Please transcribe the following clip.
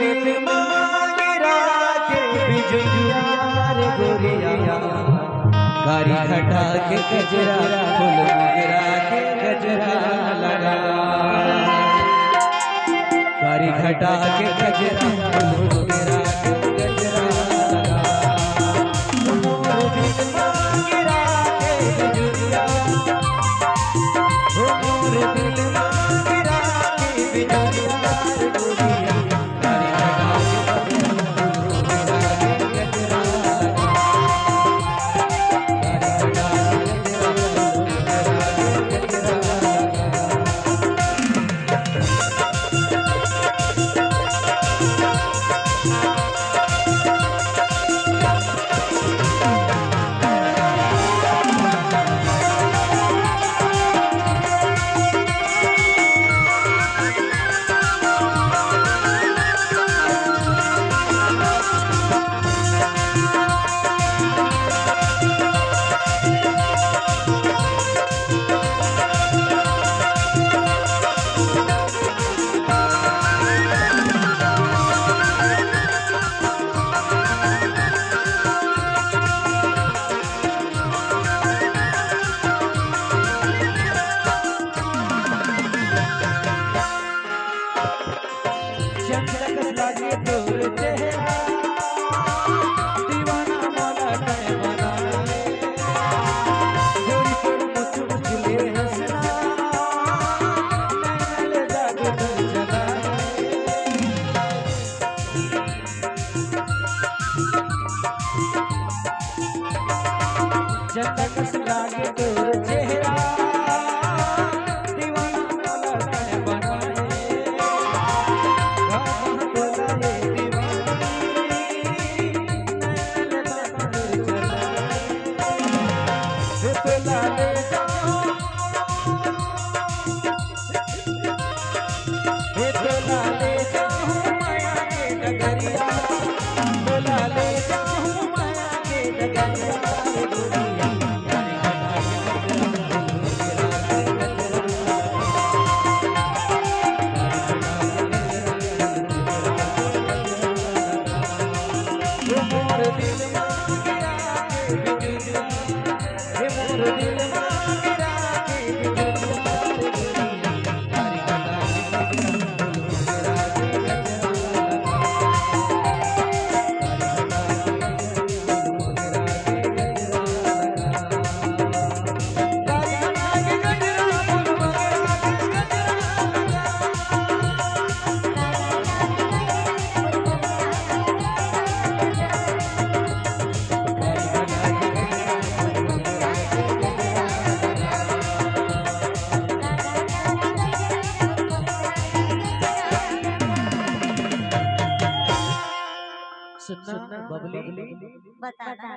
दिल मांगरा के बिजुलिया रे गोरिया कारी घटा के गजरा फूल मोगरा के गजरा लगा कारी घटा के गजरा फूल मोगरा के गजरा लगा मोर दिल मांगरा के बिजुलिया मोर दिल मांगरा के बिजुलिया रे गोरिया जगत लागे तोर चेहरा दीवाना वाला तने बनाए गाना बोलाए दीवानी नैन तोला ले जाऊं माया के नगरिया तोला ले जाऊं माया के नगरिया सुनना बबली बताना।